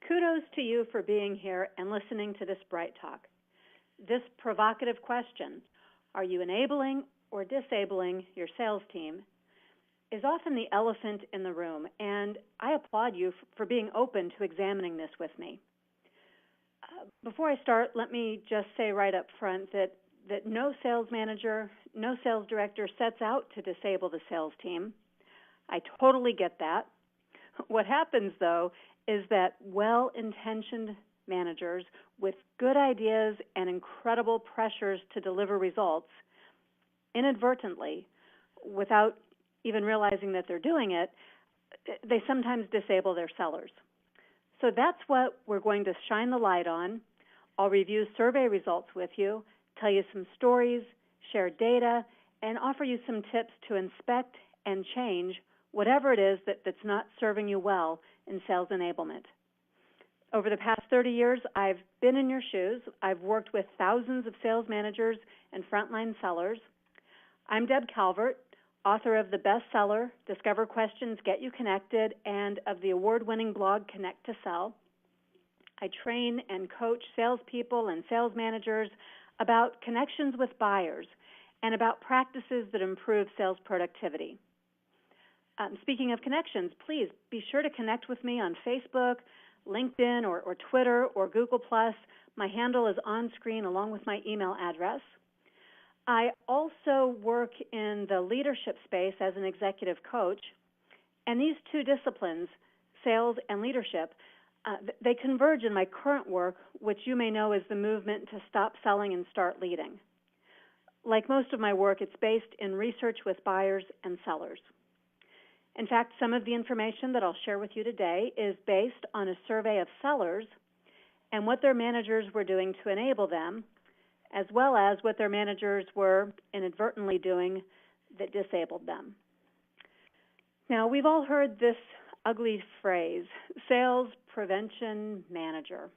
Kudos to you for being here and listening to this Bright Talk. This provocative question, are you enabling or disabling your sales team, is often the elephant in the room, and I applaud you for being open to examining this with me. Before I start, let me just say right up front that no sales manager, no sales director sets out to disable the sales team. I totally get that. What happens, though, is that well-intentioned managers with good ideas and incredible pressures to deliver results inadvertently, without even realizing that they're doing it, they sometimes disable their sellers. So that's what we're going to shine the light on. I'll review survey results with you, tell you some stories, share data, and offer you some tips to inspect and change whatever it is that's not serving you well in sales enablement. Over the past 30 years, I've been in your shoes. I've worked with thousands of sales managers and frontline sellers. I'm Deb Calvert, author of the bestseller, Discover Questions, Get You Connected, and of the award-winning blog, Connect to Sell. I train and coach salespeople and sales managers about connections with buyers and about practices that improve sales productivity. Speaking of connections, please be sure to connect with me on Facebook, LinkedIn, or Twitter, or Google+. My handle is on screen along with my email address. I also work in the leadership space as an executive coach, and these two disciplines, sales and leadership, they converge in my current work, which you may know is the movement to stop selling and start leading. Like most of my work, it's based in research with buyers and sellers. In fact, some of the information that I'll share with you today is based on a survey of sellers and what their managers were doing to enable them, as well as what their managers were inadvertently doing that disabled them. Now, we've all heard this ugly phrase, sales prevention manager.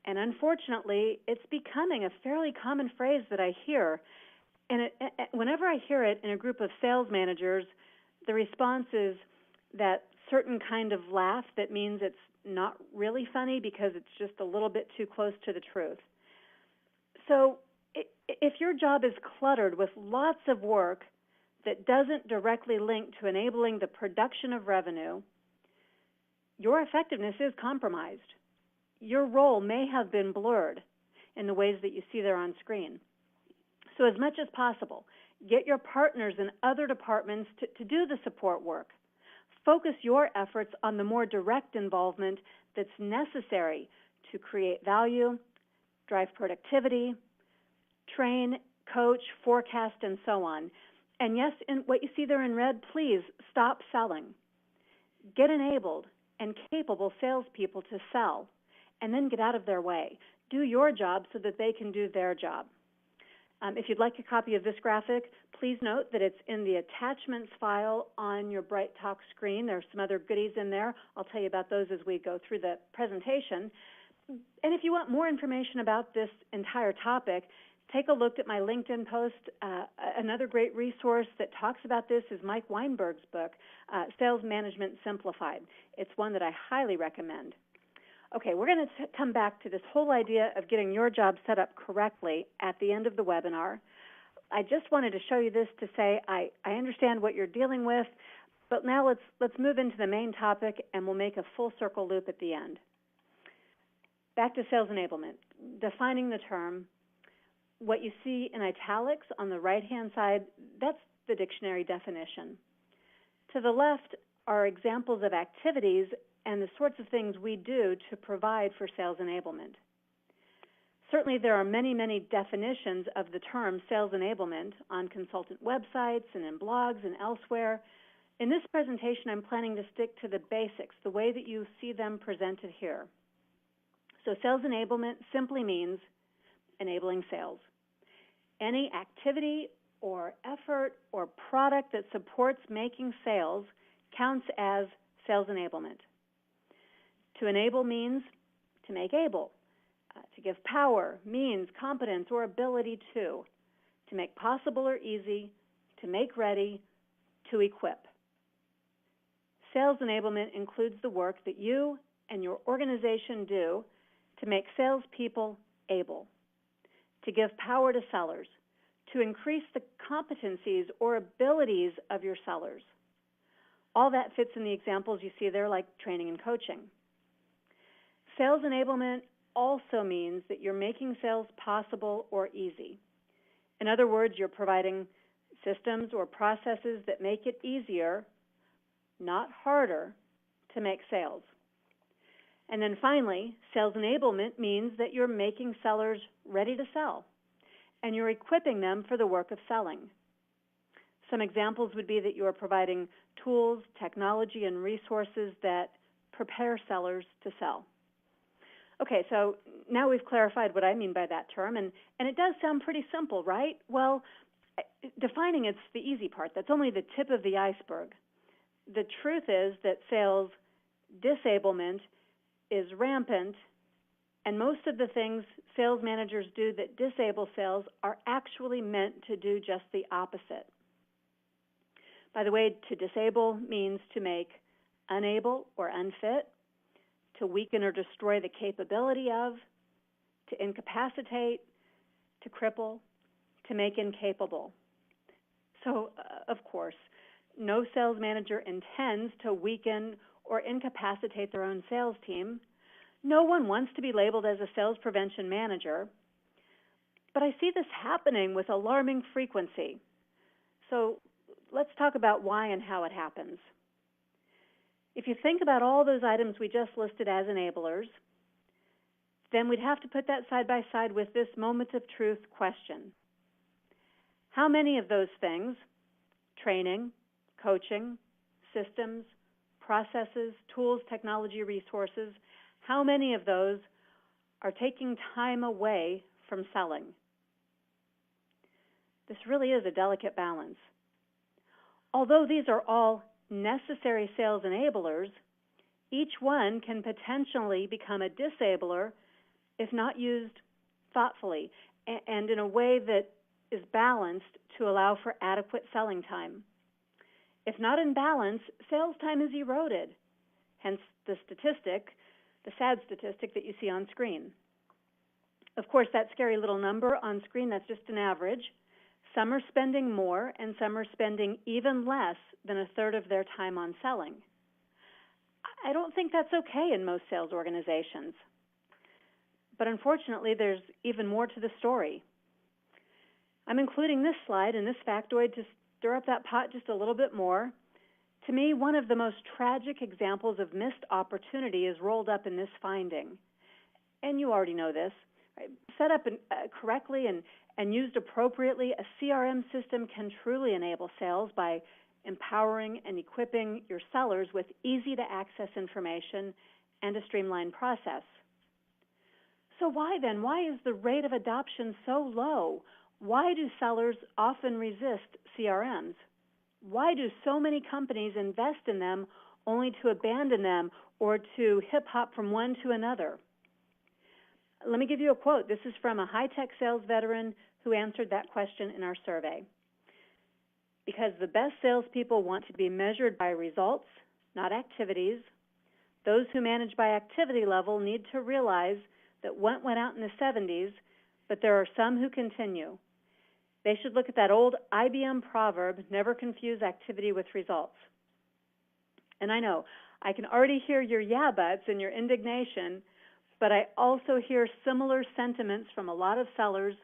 And unfortunately, it's becoming a fairly common phrase that I hear. And whenever I hear it in a group of sales managers, the response is that certain kind of laugh that means it's not really funny because it's just a little bit too close to the truth. So if your job is cluttered with lots of work that doesn't directly link to enabling the production of revenue, your effectiveness is compromised. Your role may have been blurred in the ways that you see there on screen. So as much as possible, get your partners in other departments to do the support work. Focus your efforts on the more direct involvement that's necessary to create value, drive productivity, train, coach, forecast, and so on. And yes, in what you see there in red, please stop selling. Get enabled and capable salespeople to sell, and then get out of their way. Do your job so that they can do their job. If you'd like a copy of this graphic, please note that it's in the attachments file on your Bright Talk screen. There are some other goodies in there. I'll tell you about those as we go through the presentation. And if you want more information about this entire topic, take a look at my LinkedIn post. Another great resource that talks about this is Mike Weinberg's book, Sales Management Simplified. It's one that I highly recommend. Okay, we're going to come back to this whole idea of getting your job set up correctly at the end of the webinar. I just wanted to show you this to say I understand what you're dealing with, but now let's move into the main topic, and we'll make a full circle loop at the end. Back to sales enablement. Defining the term, what you see in italics on the right-hand side, that's the dictionary definition. To the left are examples of activities and the sorts of things we do to provide for sales enablement. Certainly there are many, many definitions of the term sales enablement on consultant websites and in blogs and elsewhere. In this presentation, I'm planning to stick to the basics, the way that you see them presented here. So sales enablement simply means enabling sales. Any activity or effort or product that supports making sales counts as sales enablement. To enable means to make able, to give power, means, competence, or ability to make possible or easy, to make ready, to equip. Sales enablement includes the work that you and your organization do to make salespeople able, to give power to sellers, to increase the competencies or abilities of your sellers? All that fits in the examples you see there, like training and coaching. Sales enablement also means that you're making sales possible or easy. In other words, you're providing systems or processes that make it easier, not harder, to make sales. And then finally, sales enablement means that you're making sellers ready to sell, and you're equipping them for the work of selling. Some examples would be that you are providing tools, technology, and resources that prepare sellers to sell. Okay, so now we've clarified what I mean by that term, and it does sound pretty simple, right? Well, defining it's the easy part. That's only the tip of the iceberg. The truth is that sales disablement is rampant, and most of the things sales managers do that disable sales are actually meant to do just the opposite. By the way, to disable means to make unable or unfit, to weaken or destroy the capability of, to incapacitate, to cripple, to make incapable. So, of course, no sales manager intends to weaken or incapacitate their own sales team. No one wants to be labeled as a sales prevention manager. But I see this happening with alarming frequency. So let's talk about why and how it happens. If you think about all those items we just listed as enablers, then we'd have to put that side by side with this moment of truth question. How many of those things, training, coaching, systems, processes, tools, technology, resources, how many of those are taking time away from selling? This really is a delicate balance. Although these are all necessary sales enablers, each one can potentially become a disabler if not used thoughtfully and in a way that is balanced to allow for adequate selling time. If not in balance, sales time is eroded, hence the statistic, the sad statistic that you see on screen. Of course, that scary little number on screen, that's just an average. Some are spending more, and some are spending even less than a third of their time on selling. I don't think that's okay in most sales organizations. But unfortunately, there's even more to the story. I'm including this slide and this factoid to stir up that pot just a little bit more. To me, one of the most tragic examples of missed opportunity is rolled up in this finding. And you already know this. Right? Set up correctly and used appropriately, a CRM system can truly enable sales by empowering and equipping your sellers with easy-to-access information and a streamlined process. So why then? Why is the rate of adoption so low? Why do sellers often resist CRMs? Why do so many companies invest in them only to abandon them or to hip-hop from one to another? Let me give you a quote. This is from a high-tech sales veteran who answered that question in our survey. Because the best salespeople want to be measured by results, not activities. Those who manage by activity level need to realize that what went out in the 70s, but there are some who continue. They should look at that old IBM proverb, never confuse activity with results. And I know, I can already hear your yeah buts and your indignation, but I also hear similar sentiments from a lot of sellers,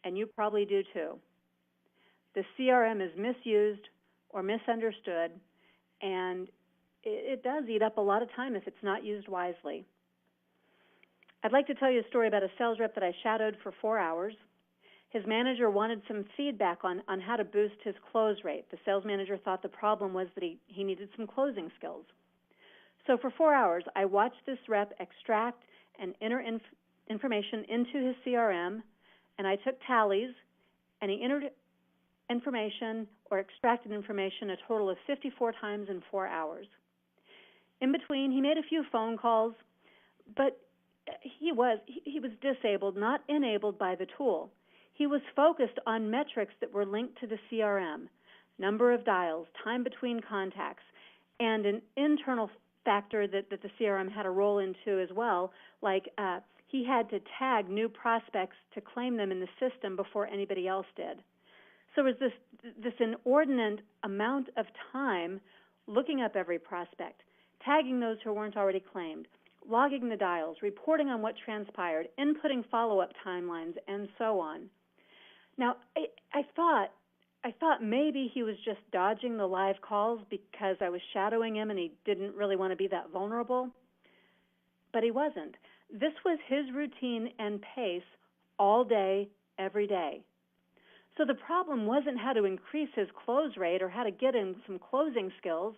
and you probably do too. The CRM is misused or misunderstood, and it does eat up a lot of time if it's not used wisely. I'd like to tell you a story about a sales rep that I shadowed for 4 hours. His manager wanted some feedback on how to boost his close rate. The sales manager thought the problem was that he needed some closing skills. So for 4 hours, I watched this rep extract and enter information into his CRM, and I took tallies, and he entered information or extracted information a total of 54 times in 4 hours. In between, he made a few phone calls, but he was disabled, not enabled by the tool. He was focused on metrics that were linked to the CRM, number of dials, time between contacts, and an internal factor that the CRM had a role in too as well, like he had to tag new prospects to claim them in the system before anybody else did. So it was this inordinate amount of time looking up every prospect, tagging those who weren't already claimed, logging the dials, reporting on what transpired, inputting follow-up timelines, and so on. Now, I thought maybe he was just dodging the live calls because I was shadowing him and he didn't really want to be that vulnerable, but he wasn't. This was his routine and pace all day, every day. So the problem wasn't how to increase his close rate or how to get him some closing skills.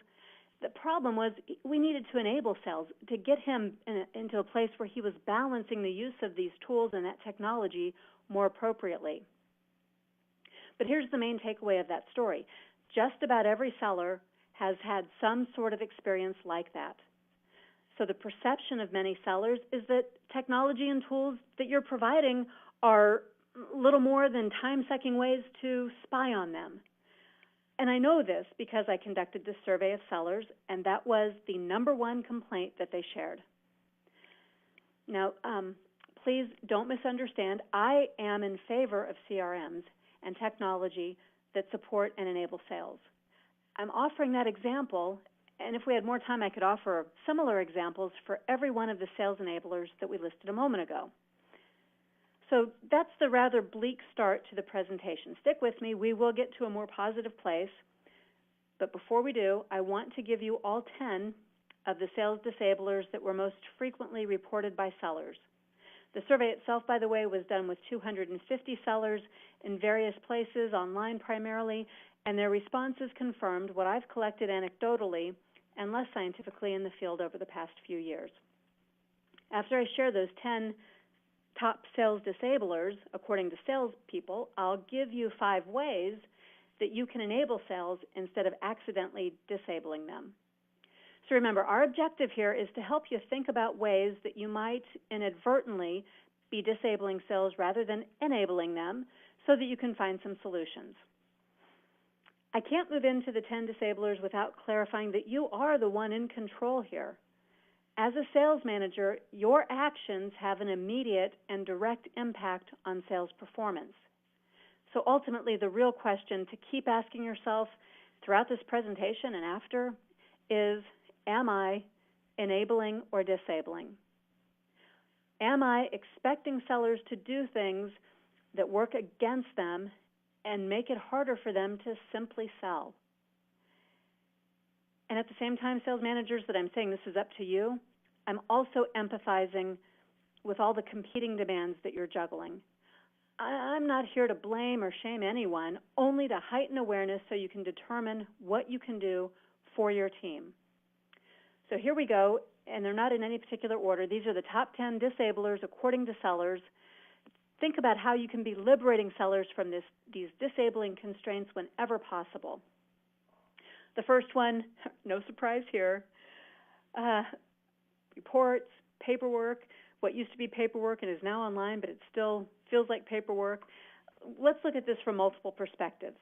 The problem was we needed to enable sales to get him into a place where he was balancing the use of these tools and that technology more appropriately. But here's the main takeaway of that story. Just about every seller has had some sort of experience like that. So the perception of many sellers is that technology and tools that you're providing are little more than time-sucking ways to spy on them. And I know this because I conducted this survey of sellers, and that was the number one complaint that they shared. Now, please don't misunderstand. I am in favor of CRMs and technology that support and enable sales. I'm offering that example, and if we had more time, I could offer similar examples for every one of the sales enablers that we listed a moment ago. So that's the rather bleak start to the presentation. Stick with me. We will get to a more positive place. But before we do, I want to give you all 10 of the sales disablers that were most frequently reported by sellers. The survey itself, by the way, was done with 250 sellers in various places, online primarily, and their responses confirmed what I've collected anecdotally and less scientifically in the field over the past few years. After I share those 10 top sales disablers, according to salespeople, I'll give you 5 ways that you can enable sales instead of accidentally disabling them. So remember, our objective here is to help you think about ways that you might inadvertently be disabling sales rather than enabling them so that you can find some solutions. I can't move into the 10 disablers without clarifying that you are the one in control here. As a sales manager, your actions have an immediate and direct impact on sales performance. So ultimately, the real question to keep asking yourself throughout this presentation and after is, am I enabling or disabling? Am I expecting sellers to do things that work against them and make it harder for them to simply sell? And at the same time, sales managers, that I'm saying this is up to you, I'm also empathizing with all the competing demands that you're juggling. I'm not here to blame or shame anyone, only to heighten awareness so you can determine what you can do for your team. So here we go, and they're not in any particular order. These are the top 10 disablers according to sellers. Think about how you can be liberating sellers from these disabling constraints whenever possible. The first one, no surprise here, reports, paperwork, what used to be paperwork and is now online, but it still feels like paperwork. Let's look at this from multiple perspectives.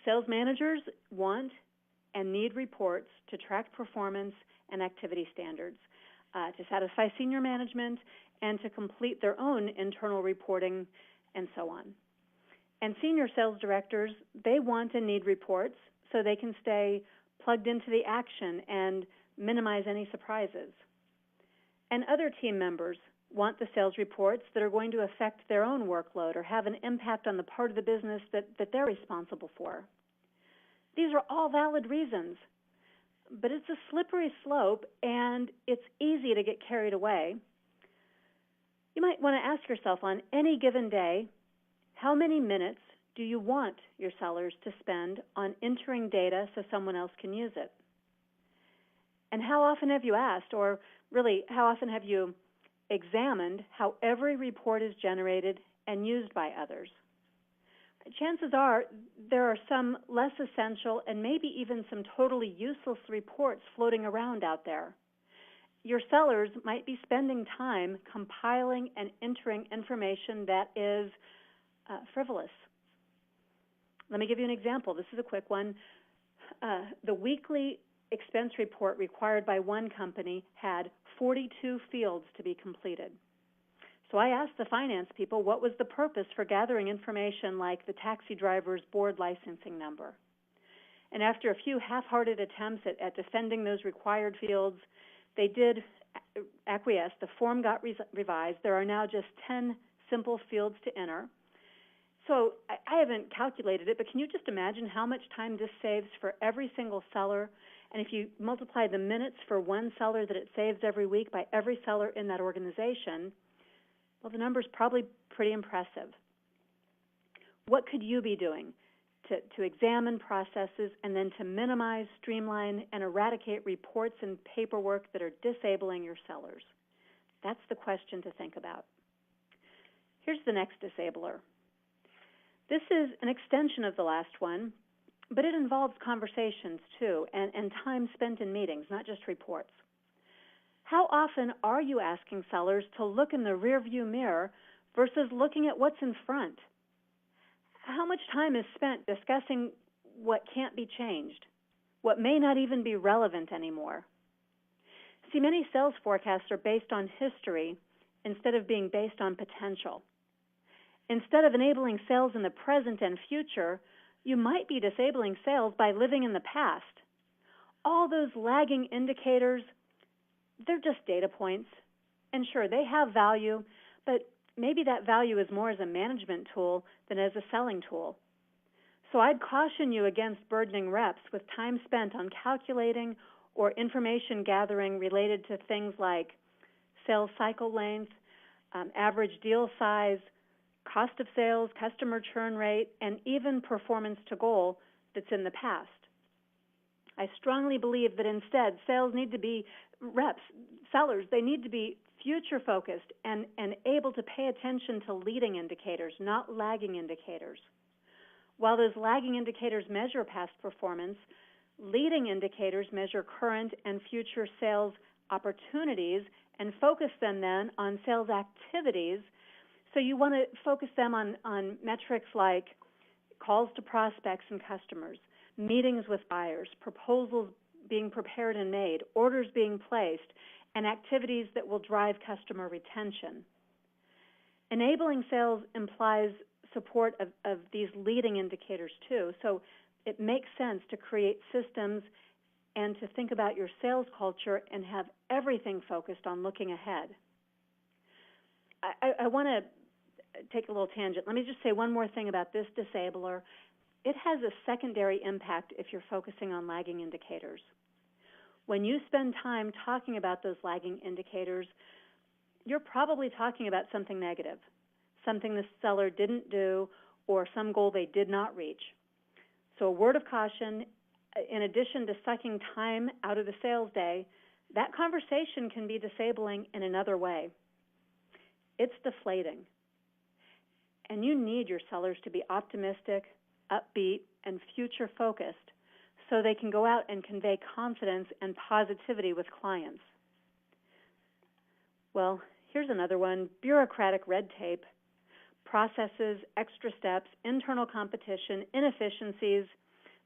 Sales managers want and need reports to track performance and activity standards, to satisfy senior management, and to complete their own internal reporting, and so on. And senior sales directors, they want and need reports so they can stay plugged into the action and minimize any surprises. And other team members want the sales reports that are going to affect their own workload or have an impact on the part of the business that they're responsible for. These are all valid reasons, but it's a slippery slope and it's easy to get carried away. You might want to ask yourself on any given day, how many minutes do you want your sellers to spend on entering data so someone else can use it? And how often have you asked, or really, how often have you examined how every report is generated and used by others? Chances are there are some less essential and maybe even some totally useless reports floating around out there. Your sellers might be spending time compiling and entering information that is frivolous. Let me give you an example. This is a quick one. the weekly expense report required by one company had 42 fields to be completed. So I asked the finance people what was the purpose for gathering information like the taxi driver's board licensing number. And after a few half-hearted attempts at defending those required fields, they did acquiesce. The form got revised. There are now just 10 simple fields to enter. So I haven't calculated it, but can you just imagine how much time this saves for every single seller? And if you multiply the minutes for one seller that it saves every week by every seller in that organization, well, the number's probably pretty impressive. What could you be doing to examine processes and then to minimize, streamline, and eradicate reports and paperwork that are disabling your sellers? That's the question to think about. Here's the next disabler. This is an extension of the last one, but it involves conversations too and time spent in meetings, not just reports. How often are you asking sellers to look in the rearview mirror versus looking at what's in front? How much time is spent discussing what can't be changed, what may not even be relevant anymore? See, many sales forecasts are based on history instead of being based on potential. Instead of enabling sales in the present and future, you might be disabling sales by living in the past. All those lagging indicators, they're just data points. And sure, they have value, but maybe that value is more as a management tool than as a selling tool. So I'd caution you against burdening reps with time spent on calculating or information gathering related to things like sales cycle length, average deal size, cost of sales, customer churn rate, and even performance to goal that's in the past. I strongly believe that instead sellers need to be future focused and able to pay attention to leading indicators, not lagging indicators. While those lagging indicators measure past performance, leading indicators measure current and future sales opportunities and focus them then on sales activities. So you want to focus them on metrics like calls to prospects and customers, meetings with buyers, proposals being prepared and made, orders being placed, and activities that will drive customer retention. Enabling sales implies support of these leading indicators too. So it makes sense to create systems and to think about your sales culture and have everything focused on looking ahead. I want to take a little tangent. Let me just say one more thing about this disabler. It has a secondary impact if you're focusing on lagging indicators. When you spend time talking about those lagging indicators, you're probably talking about something negative, something the seller didn't do or some goal they did not reach. So a word of caution, in addition to sucking time out of the sales day, that conversation can be disabling in another way. It's deflating. And you need your sellers to be optimistic, upbeat, and future-focused so they can go out and convey confidence and positivity with clients. Well, here's another one, bureaucratic red tape, processes, extra steps, internal competition, inefficiencies.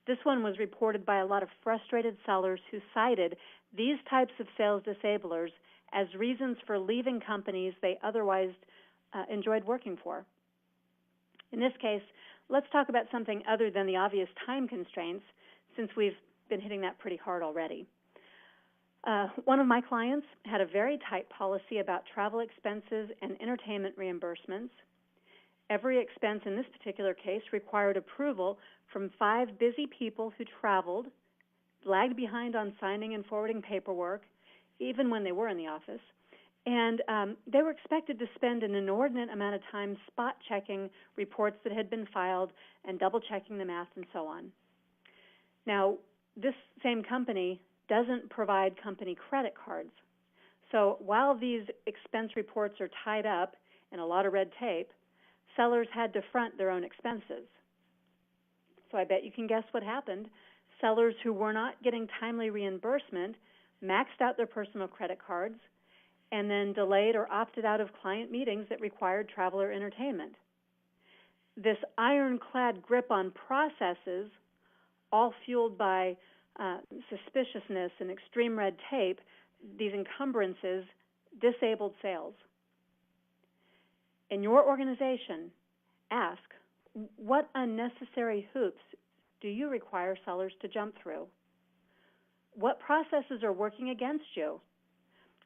This one was reported by a lot of frustrated sellers who cited these types of sales disablers as reasons for leaving companies they otherwise enjoyed working for. In this case, let's talk about something other than the obvious time constraints, since we've been hitting that pretty hard already. One of my clients had a very tight policy about travel expenses and entertainment reimbursements. Every expense in this particular case required approval from 5 busy people who traveled, lagged behind on signing and forwarding paperwork, even when they were in the office, and they were expected to spend an inordinate amount of time spot-checking reports that had been filed and double-checking the math and so on. Now, this same company doesn't provide company credit cards. So while these expense reports are tied up in a lot of red tape, sellers had to front their own expenses. So I bet you can guess what happened. Sellers who were not getting timely reimbursement maxed out their personal credit cards and then delayed or opted out of client meetings that required travel or entertainment. This ironclad grip on processes all fueled by suspiciousness and extreme red tape, these encumbrances disabled sales. In your organization, ask, what unnecessary hoops do you require sellers to jump through? What processes are working against you?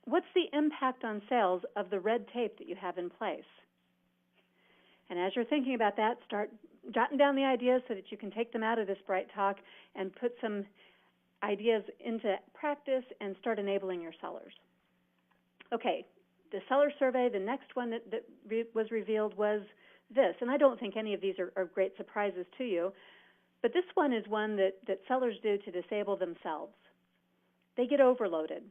What's the impact on sales of the red tape that you have in place? And as you're thinking about that, start jotting down the ideas so that you can take them out of this Bright Talk and put some ideas into practice and start enabling your sellers. Okay, the seller survey, the next one that was revealed was this, and I don't think any of these are great surprises to you, but this one is one that sellers do to disable themselves. They get overloaded.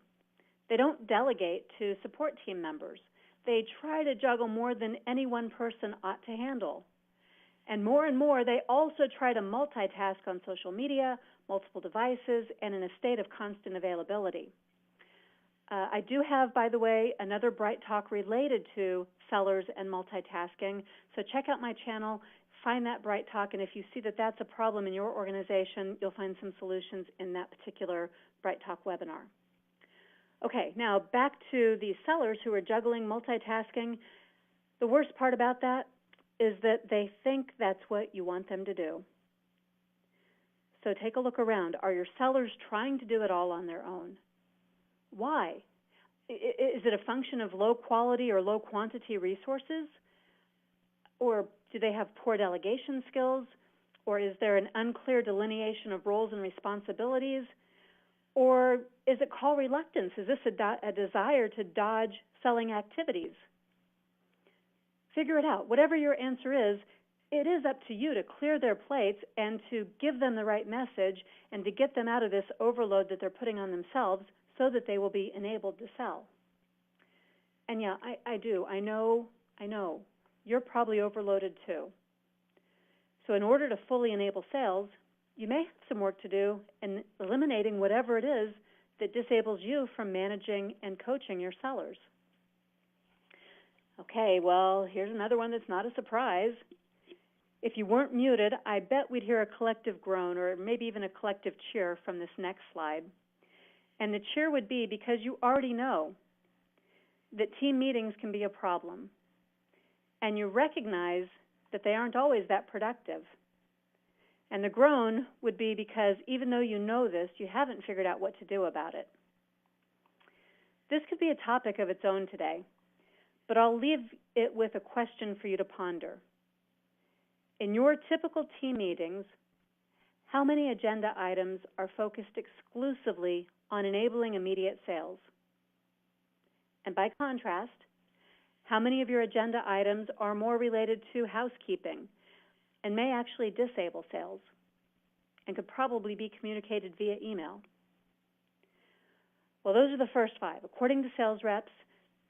They don't delegate to support team members. They try to juggle more than any one person ought to handle. And more, they also try to multitask on social media, multiple devices, and in a state of constant availability. I do have, by the way, another Bright Talk related to sellers and multitasking, so check out my channel, find that Bright Talk, and if you see that that's a problem in your organization, you'll find some solutions in that particular Bright Talk webinar. Okay, now back to the sellers who are juggling, multitasking. The worst part about that is that they think that's what you want them to do. So take a look around. Are your sellers trying to do it all on their own? Why? Is it a function of low quality or low quantity resources? Or do they have poor delegation skills? Or is there an unclear delineation of roles and responsibilities? Or is it call reluctance? Is this a desire to dodge selling activities? Figure it out. Whatever your answer is, it is up to you to clear their plates and to give them the right message and to get them out of this overload that they're putting on themselves so that they will be enabled to sell. And yeah, I do. I know. You're probably overloaded too. So in order to fully enable sales, you may have some work to do in eliminating whatever it is that disables you from managing and coaching your sellers. Okay, well, here's another one that's not a surprise. If you weren't muted, I bet we'd hear a collective groan or maybe even a collective cheer from this next slide. And the cheer would be because you already know that team meetings can be a problem. And you recognize that they aren't always that productive. And the groan would be because even though you know this, you haven't figured out what to do about it. This could be a topic of its own today, but I'll leave it with a question for you to ponder. In your typical team meetings, how many agenda items are focused exclusively on enabling immediate sales? And by contrast, how many of your agenda items are more related to housekeeping and may actually disable sales and could probably be communicated via email? Well, those are the first 5. According to sales reps,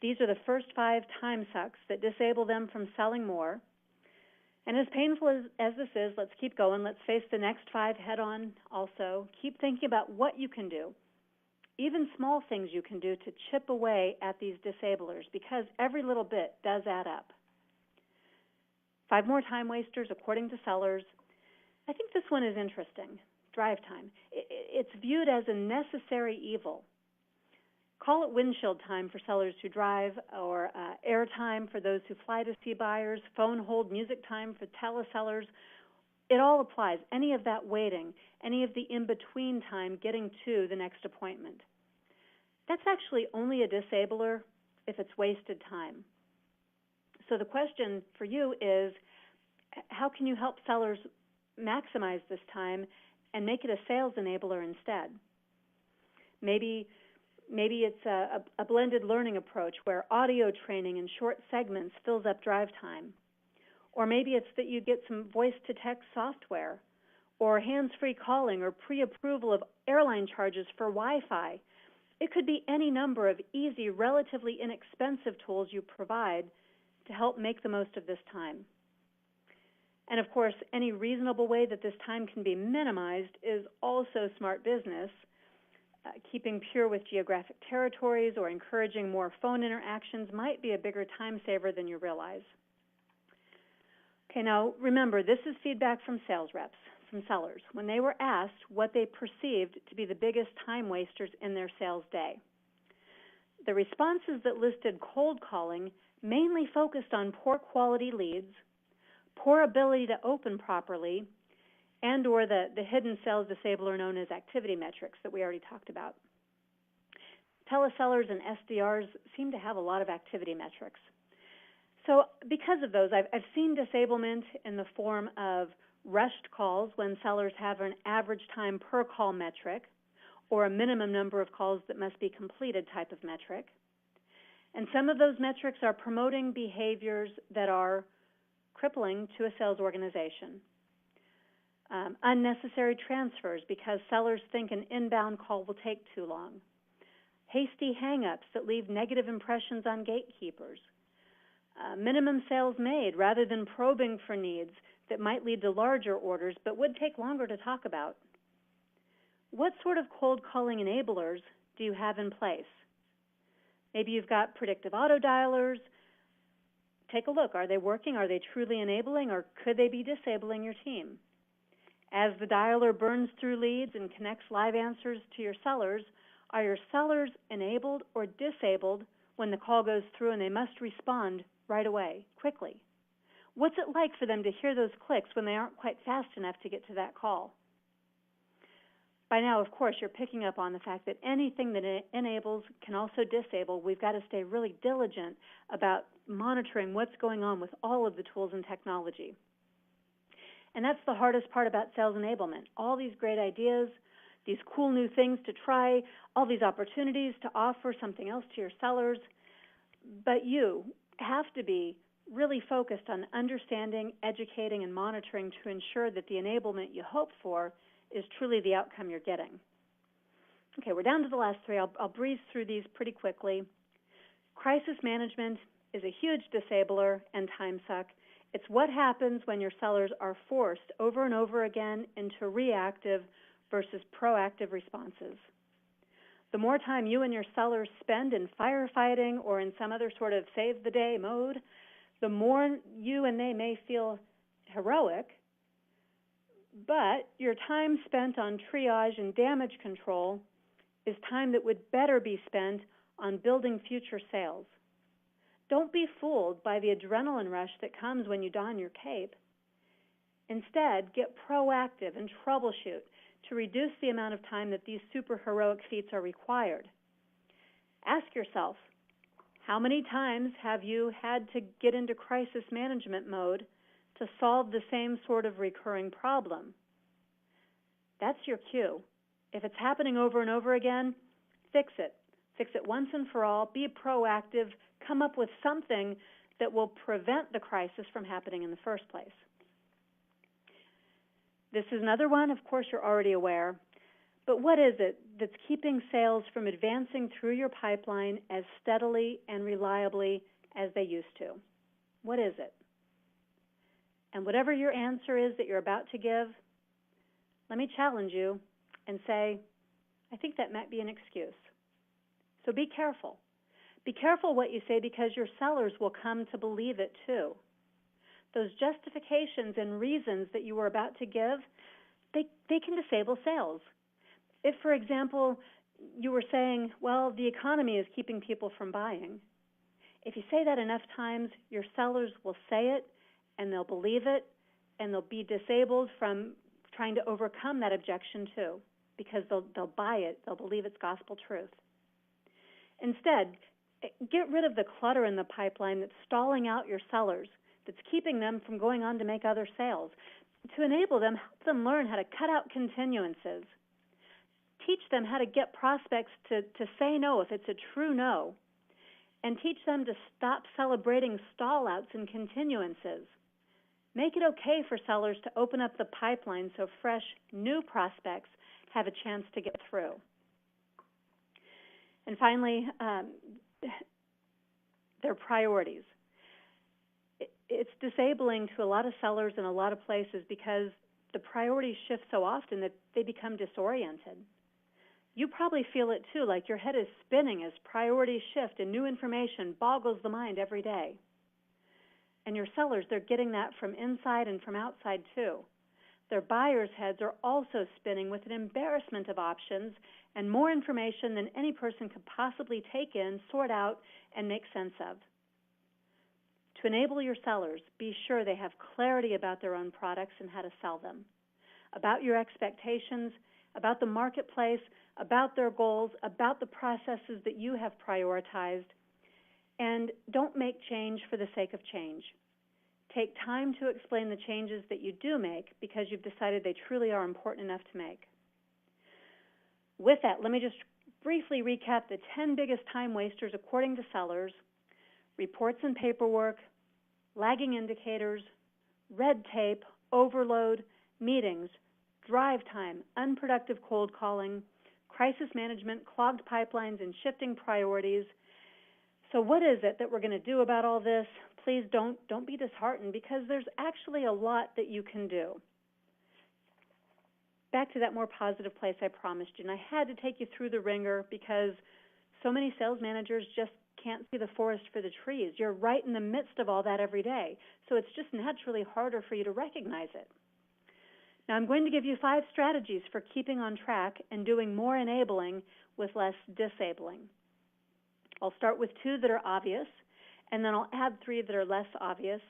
these are the first 5 time sucks that disable them from selling more. And as painful as this is, let's keep going. Let's face the next 5 head on also. Keep thinking about what you can do, even small things you can do to chip away at these disablers, because every little bit does add up. 5 more time wasters, according to sellers. I think this one is interesting. Drive time. It's viewed as a necessary evil. Call it windshield time for sellers who drive, or air time for those who fly to see buyers, phone hold music time for telesellers. It all applies. Any of that waiting, any of the in-between time getting to the next appointment. That's actually only a disabler if it's wasted time. So the question for you is, how can you help sellers maximize this time and make it a sales enabler instead? Maybe it's a blended learning approach where audio training in short segments fills up drive time. Or maybe it's that you get some voice-to-text software, or hands-free calling, or pre-approval of airline charges for Wi-Fi. It could be any number of easy, relatively inexpensive tools you provide to help make the most of this time. And of course, any reasonable way that this time can be minimized is also smart business. Keeping pure with geographic territories or encouraging more phone interactions might be a bigger time saver than you realize. Okay, now remember, this is feedback from sales reps. from sellers when they were asked what they perceived to be the biggest time wasters in their sales day. The responses that listed cold calling mainly focused on poor quality leads, poor ability to open properly, and or the hidden sales disabler known as activity metrics that we already talked about. Telesellers and SDRs seem to have a lot of activity metrics. So because of those, I've seen disablement in the form of rushed calls when sellers have an average time per call metric or a minimum number of calls that must be completed type of metric. And some of those metrics are promoting behaviors that are crippling to a sales organization. Unnecessary transfers because sellers think an inbound call will take too long. Hasty hang-ups that leave negative impressions on gatekeepers. Minimum sales made rather than probing for needs that might lead to larger orders but would take longer to talk about. What sort of cold calling enablers do you have in place? Maybe you've got predictive auto dialers. Take a look. Are they working? Are they truly enabling, or could they be disabling your team? As the dialer burns through leads and connects live answers to your sellers, are your sellers enabled or disabled when the call goes through and they must respond right away, quickly? What's it like for them to hear those clicks when they aren't quite fast enough to get to that call? By now, of course, you're picking up on the fact that anything that enables can also disable. We've got to stay really diligent about monitoring what's going on with all of the tools and technology. And that's the hardest part about sales enablement. All these great ideas, these cool new things to try, all these opportunities to offer something else to your sellers. But you have to be really focused on understanding, educating, and monitoring to ensure that the enablement you hope for is truly the outcome you're getting. Okay, we're down to the last three. I'll breeze through these pretty quickly. Crisis management is a huge disabler and time suck. It's what happens when your sellers are forced over and over again into reactive versus proactive responses. The more time you and your sellers spend in firefighting or in some other sort of save-the-day mode, the more you and they may feel heroic, but your time spent on triage and damage control is time that would better be spent on building future sales. Don't be fooled by the adrenaline rush that comes when you don your cape. Instead, get proactive and troubleshoot to reduce the amount of time that these superheroic feats are required. Ask yourself, how many times have you had to get into crisis management mode to solve the same sort of recurring problem? That's your cue. If it's happening over and over again, fix it. Fix it once and for all. Be proactive. Come up with something that will prevent the crisis from happening in the first place. This is another one, of course, you're already aware. But what is it that's keeping sales from advancing through your pipeline as steadily and reliably as they used to? What is it? And whatever your answer is that you're about to give, let me challenge you and say, I think that might be an excuse. So be careful. Be careful what you say, because your sellers will come to believe it too. Those justifications and reasons that you were about to give, they can disable sales. If, for example, you were saying, well, the economy is keeping people from buying, if you say that enough times, your sellers will say it, and they'll believe it, and they'll be disabled from trying to overcome that objection too, because they'll buy it, they'll believe it's gospel truth. Instead, get rid of the clutter in the pipeline that's stalling out your sellers, that's keeping them from going on to make other sales. To enable them, help them learn how to cut out continuances. Teach them how to get prospects to say no if it's a true no, and teach them to stop celebrating stall-outs and continuances. Make it okay for sellers to open up the pipeline so fresh, new prospects have a chance to get through. And finally, their priorities. It's disabling to a lot of sellers in a lot of places because the priorities shift so often that they become disoriented. You probably feel it too, like your head is spinning as priorities shift and new information boggles the mind every day. And your sellers, they're getting that from inside and from outside too. their buyers' heads are also spinning with an embarrassment of options and more information than any person could possibly take in, sort out, and make sense of. To enable your sellers, be sure they have clarity about their own products and how to sell them, about your expectations, about the marketplace, about their goals, about the processes that you have prioritized, and don't make change for the sake of change. Take time to explain the changes that you do make because you've decided they truly are important enough to make. With that, let me just briefly recap the 10 biggest time wasters according to sellers: reports and paperwork, lagging indicators, red tape, overload, meetings, drive time, unproductive cold calling, crisis management, clogged pipelines, and shifting priorities. So what is it that we're going to do about all this? Please don't be disheartened, because there's actually a lot that you can do. Back to that more positive place I promised you, and I had to take you through the ringer because so many sales managers just can't see the forest for the trees. You're right in the midst of all that every day, so it's just naturally harder for you to recognize it. Now, I'm going to give you 5 strategies for keeping on track and doing more enabling with less disabling. I'll start with 2 that are obvious, and then I'll add 3 that are less obvious.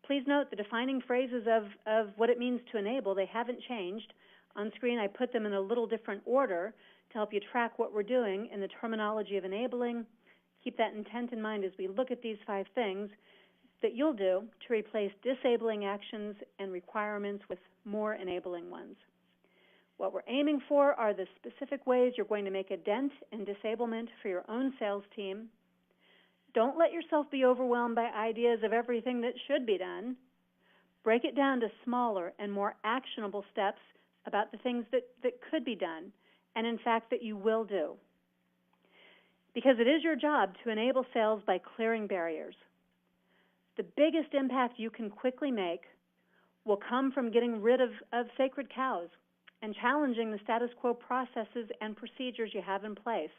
Please note the defining phrases of what it means to enable, they haven't changed. On screen, I put them in a little different order to help you track what we're doing in the terminology of enabling. Keep that intent in mind as we look at these 5 things that you'll do to replace disabling actions and requirements with more enabling ones. What we're aiming for are the specific ways you're going to make a dent in disablement for your own sales team. Don't let yourself be overwhelmed by ideas of everything that should be done. Break it down to smaller and more actionable steps about the things that could be done, and in fact that you will do. Because it is your job to enable sales by clearing barriers. The biggest impact you can quickly make will come from getting rid of sacred cows and challenging the status quo processes and procedures you have in place.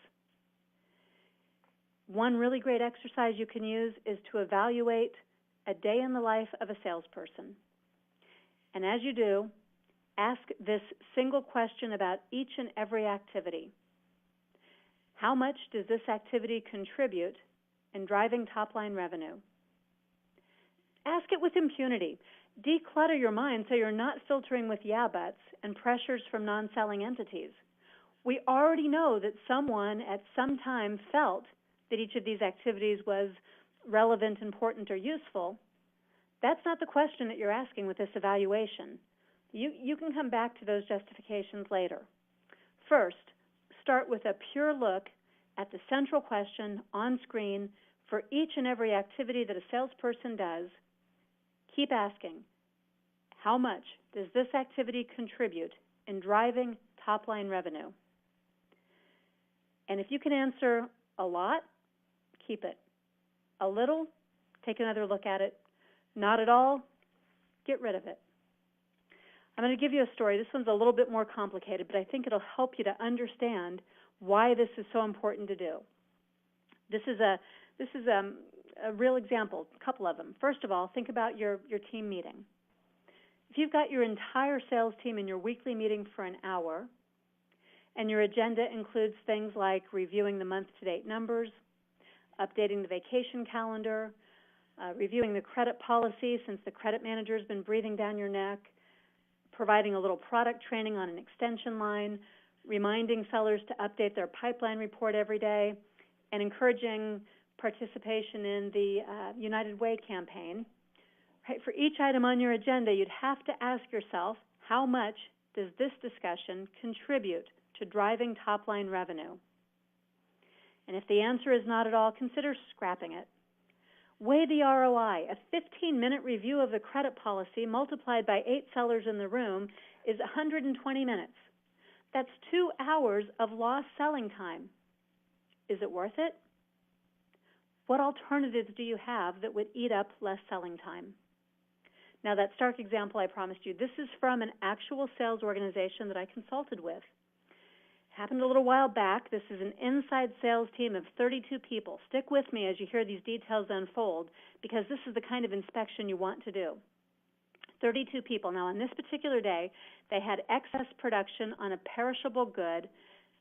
One really great exercise you can use is to evaluate a day in the life of a salesperson. And as you do, ask this single question about each and every activity. How much does this activity contribute in driving top-line revenue? Ask it with impunity. Declutter your mind so you're not filtering with yeah buts and pressures from non-selling entities. We already know that someone at some time felt that each of these activities was relevant, important, or useful. That's not the question that you're asking with this evaluation. You can come back to those justifications later. First, start with a pure look at the central question on screen for each and every activity that a salesperson does. Keep asking, how much does this activity contribute in driving top-line revenue? And if you can answer a lot, keep it. A little, take another look at it. Not at all, get rid of it. I'm going to give you a story. This one's a little bit more complicated, but I think it'll help you to understand why this is so important to do. This is a real example, a couple of them. First of all, think about your team meeting. If you've got your entire sales team in your weekly meeting for an hour, and your agenda includes things like reviewing the month-to-date numbers, updating the vacation calendar, reviewing the credit policy since the credit manager has been breathing down your neck, providing a little product training on an extension line, reminding sellers to update their pipeline report every day, and encouraging participation in the United Way campaign. Right, for each item on your agenda, you'd have to ask yourself, how much does this discussion contribute to driving top-line revenue? And if the answer is not at all, consider scrapping it. Weigh the ROI. A 15-minute review of the credit policy multiplied by 8 sellers in the room is 120 minutes. That's 2 hours of lost selling time. Is it worth it? What alternatives do you have that would eat up less selling time? Now, that stark example I promised you, this is from an actual sales organization that I consulted with. Happened a little while back. This is an inside sales team of 32 people. Stick with me as you hear these details unfold, because this is the kind of inspection you want to do. 32 people. Now, on this particular day, they had excess production on a perishable good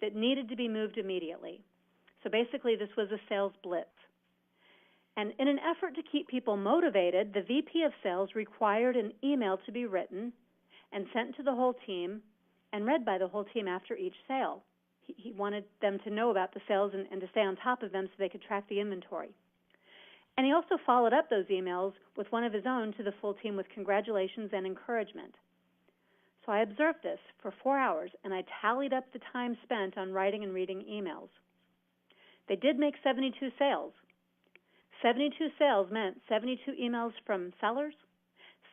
that needed to be moved immediately. So basically, this was a sales blitz. And in an effort to keep people motivated, the VP of sales required an email to be written and sent to the whole team and read by the whole team after each sale. He wanted them to know about the sales and to stay on top of them so they could track the inventory. And he also followed up those emails with one of his own to the full team with congratulations and encouragement. So I observed this for 4 hours, and I tallied up the time spent on writing and reading emails. They did make 72 sales. 72 sales meant 72 emails from sellers,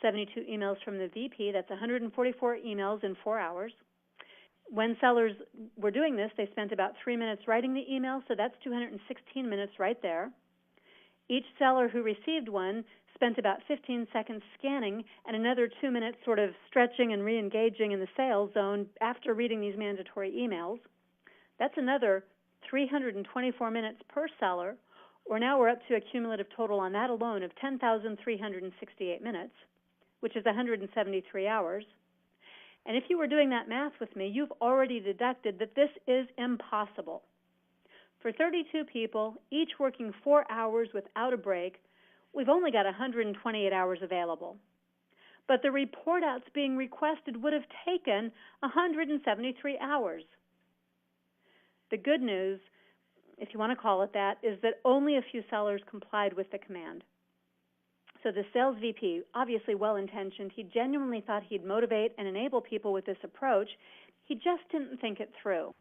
72 emails from the VP. That's 144 emails in 4 hours. When sellers were doing this, they spent about 3 minutes writing the email, so that's 216 minutes right there. Each seller who received one spent about 15 seconds scanning and another 2 minutes sort of stretching and re-engaging in the sales zone after reading these mandatory emails. That's another 324 minutes per seller, or now we're up to a cumulative total on that alone of 10,368 minutes, which is 173 hours. And if you were doing that math with me, you've already deducted that this is impossible. For 32 people, each working 4 hours without a break, we've only got 128 hours available. But the report outs being requested would have taken 173 hours. The good news, if you want to call it that, is that only a few sellers complied with the command. So the sales VP, obviously well-intentioned, he genuinely thought he'd motivate and enable people with this approach. He just didn't think it through.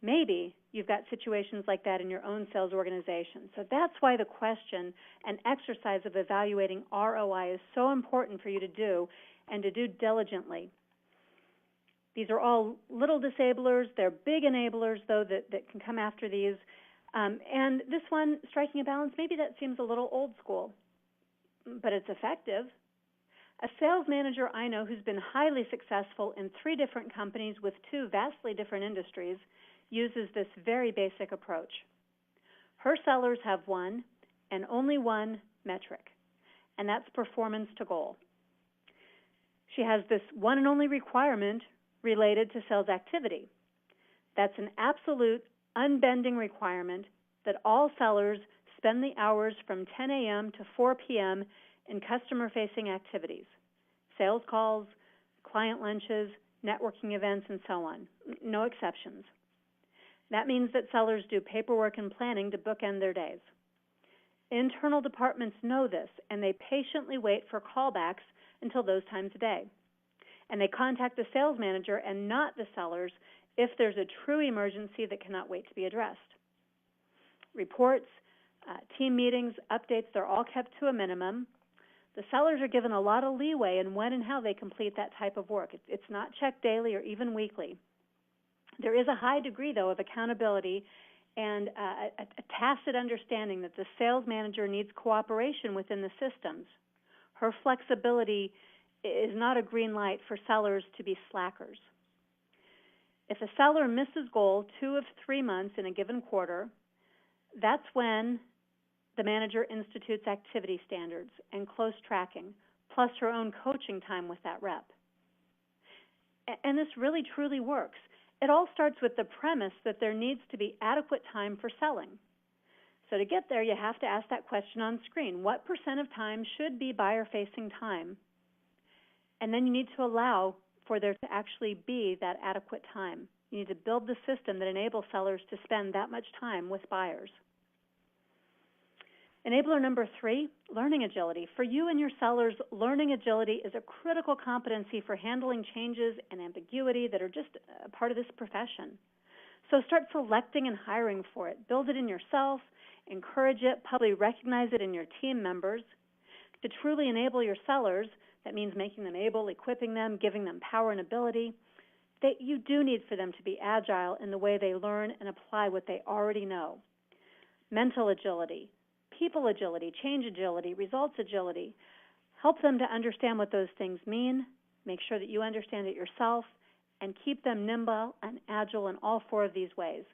Maybe you've got situations like that in your own sales organization. So that's why the question and exercise of evaluating ROI is so important for you to do and to do diligently. These are all little disablers. They're big enablers, though, that can come after these. And this one, striking a balance, maybe that seems a little old school, but it's effective. A sales manager I know who's been highly successful in 3 different companies with 2 vastly different industries uses this very basic approach. Her sellers have one and only one metric, and that's performance to goal. She has this one and only requirement related to sales activity. That's an absolute, unbending requirement that all sellers spend the hours from 10 a.m. to 4 p.m. in customer-facing activities, sales calls, client lunches, networking events, and so on. No exceptions. That means that sellers do paperwork and planning to bookend their days. Internal departments know this, and they patiently wait for callbacks until those times of day. And they contact the sales manager and not the sellers if there's a true emergency that cannot wait to be addressed. Reports, team meetings, updates, they're all kept to a minimum. The sellers are given a lot of leeway in when and how they complete that type of work. It's not checked daily or even weekly. There is a high degree, though, of accountability and a tacit understanding that the sales manager needs cooperation within the systems. Her flexibility is not a green light for sellers to be slackers. If a seller misses goal 2 of 3 months in a given quarter, that's when the manager institutes activity standards and close tracking, plus her own coaching time with that rep. And this really, truly works. It all starts with the premise that there needs to be adequate time for selling. So to get there, you have to ask that question on screen. What % of time should be buyer-facing time? And then you need to allow for there to actually be that adequate time. You need to build the system that enables sellers to spend that much time with buyers. Enabler number 3, learning agility. For you and your sellers, learning agility is a critical competency for handling changes and ambiguity that are just a part of this profession. So start selecting and hiring for it. Build it in yourself, encourage it, probably recognize it in your team members. To truly enable your sellers, that means making them able, equipping them, giving them power and ability. You do need for them to be agile in the way they learn and apply what they already know. Mental agility, people agility, change agility, results agility. Help them to understand what those things mean, make sure that you understand it yourself, and keep them nimble and agile in all 4 of these ways.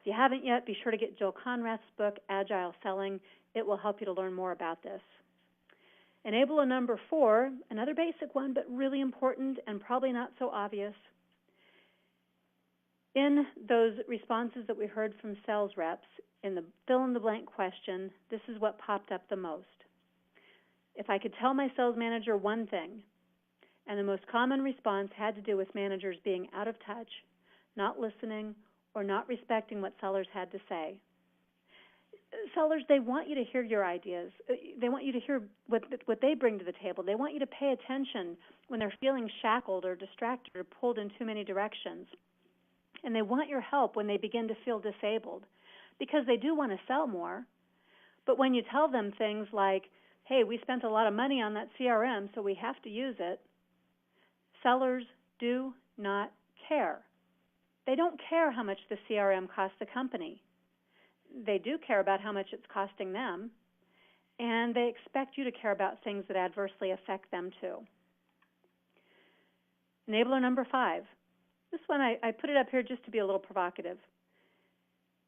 If you haven't yet, be sure to get Jill Conrad's book, Agile Selling. It will help you to learn more about this. Enabler number 4, another basic one, but really important and probably not so obvious. In those responses that we heard from sales reps, in the fill-in-the-blank question, this is what popped up the most. If I could tell my sales manager one thing, and the most common response had to do with managers being out of touch, not listening, or not respecting what sellers had to say. Sellers, they want you to hear your ideas. They want you to hear what they bring to the table. They want you to pay attention when they're feeling shackled or distracted or pulled in too many directions. And they want your help when they begin to feel disabled, because they do want to sell more. But when you tell them things like, hey, we spent a lot of money on that CRM, so we have to use it, sellers do not care. They don't care how much the CRM costs the company. They do care about how much it's costing them, and they expect you to care about things that adversely affect them too. Enabler number 5. This one, I put it up here just to be a little provocative.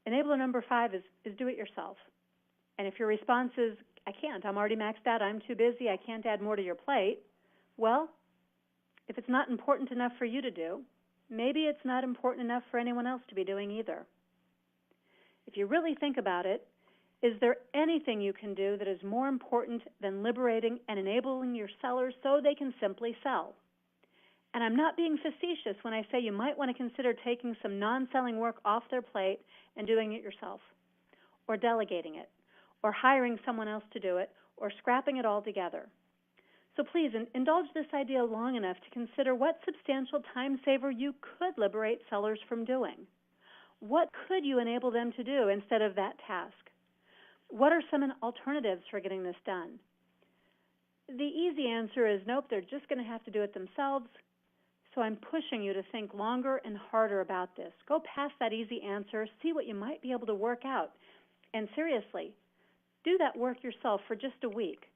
Enabler number 5 is do it yourself. And if your response is, I can't, I'm already maxed out, I'm too busy, I can't add more to your plate, well, if it's not important enough for you to do, maybe it's not important enough for anyone else to be doing either. If you really think about it, is there anything you can do that is more important than liberating and enabling your sellers so they can simply sell? And I'm not being facetious when I say you might want to consider taking some non-selling work off their plate and doing it yourself, or delegating it, or hiring someone else to do it, or scrapping it all together. So please indulge this idea long enough to consider what substantial time saver you could liberate sellers from doing. What could you enable them to do instead of that task? What are some alternatives for getting this done? The easy answer is nope, they're just going to have to do it themselves. So I'm pushing you to think longer and harder about this. Go past that easy answer, see what you might be able to work out. And seriously, do that work yourself for just a week.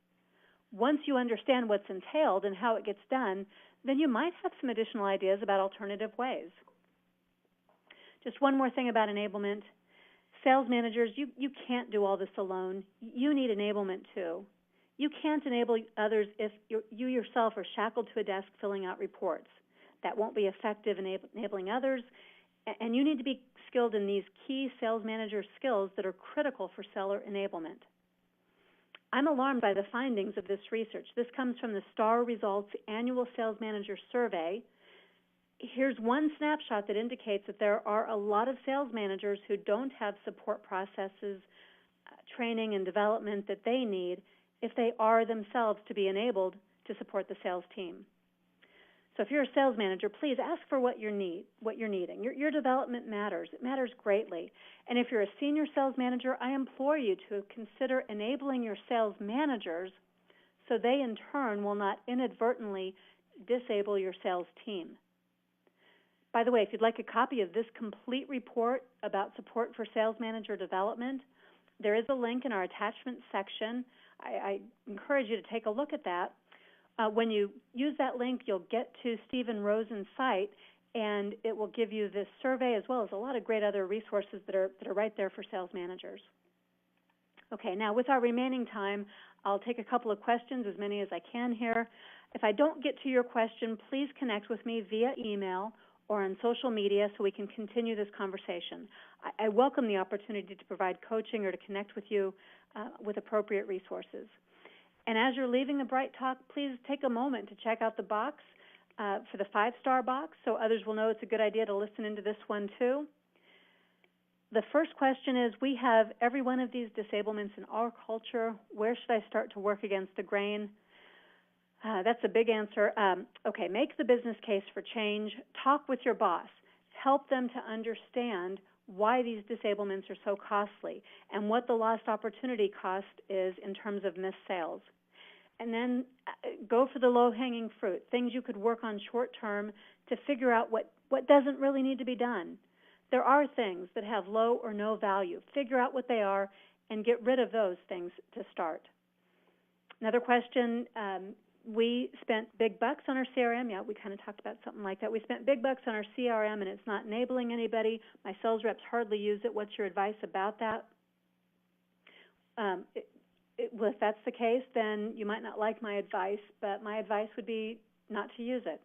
Once you understand what's entailed and how it gets done, then you might have some additional ideas about alternative ways. Just one more thing about enablement. Sales managers, you can't do all this alone. You need enablement too. You can't enable others if you yourself are shackled to a desk filling out reports. That won't be effective in enabling others, and you need to be skilled in these key sales manager skills that are critical for seller enablement. I'm alarmed by the findings of this research. This comes from the STAR Results Annual Sales Manager Survey. Here's one snapshot that indicates that there are a lot of sales managers who don't have support processes, training, and development that they need if they are themselves to be enabled to support the sales team. So if you're a sales manager, please ask for what you're needing. Your development matters. It matters greatly. And if you're a senior sales manager, I implore you to consider enabling your sales managers so they in turn will not inadvertently disable your sales team. By the way, if you'd like a copy of this complete report about support for sales manager development, there is a link in our attachment section. I encourage you to take a look at that. When you use that link, you'll get to Stephen Rosen's site, and it will give you this survey as well as a lot of great other resources that are right there for sales managers. Okay, now with our remaining time, I'll take a couple of questions, as many as I can here. If I don't get to your question, please connect with me via email or on social media so we can continue this conversation. I welcome the opportunity to provide coaching or to connect with you with appropriate resources. And as you're leaving the Bright Talk, please take a moment to check out the box for the 5-star box so others will know it's a good idea to listen into this one too. The first question is, we have every one of these disablements in our culture. Where should I start to work against the grain? That's a big answer. Okay, make the business case for change. Talk with your boss. Help them to understand why these disablements are so costly and what the lost opportunity cost is in terms of missed sales. And then go for the low-hanging fruit, things you could work on short-term to figure out what doesn't really need to be done. There are things that have low or no value. Figure out what they are and get rid of those things to start. Another question, we spent big bucks on our CRM. Yeah, we kind of talked about something like that. We spent big bucks on our CRM, and it's not enabling anybody. My sales reps hardly use it. What's your advice about that? Well, if that's the case, then you might not like my advice, but my advice would be not to use it.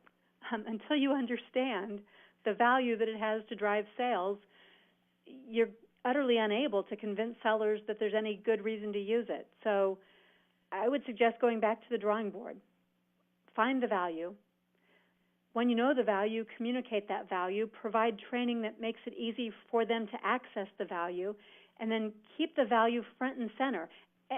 Until you understand the value that it has to drive sales, you're utterly unable to convince sellers that there's any good reason to use it. So I would suggest going back to the drawing board. Find the value. When you know the value, communicate that value, provide training that makes it easy for them to access the value, and then keep the value front and center.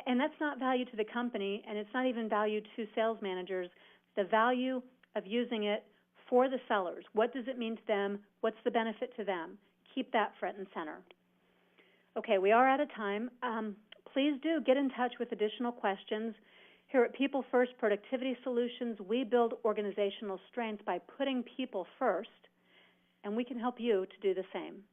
And that's not value to the company, and it's not even value to sales managers. The value of using it for the sellers. What does it mean to them? What's the benefit to them? Keep that front and center. Okay, we are out of time. Please do get in touch with additional questions. Here at People First Productivity Solutions, we build organizational strength by putting people first, and we can help you to do the same.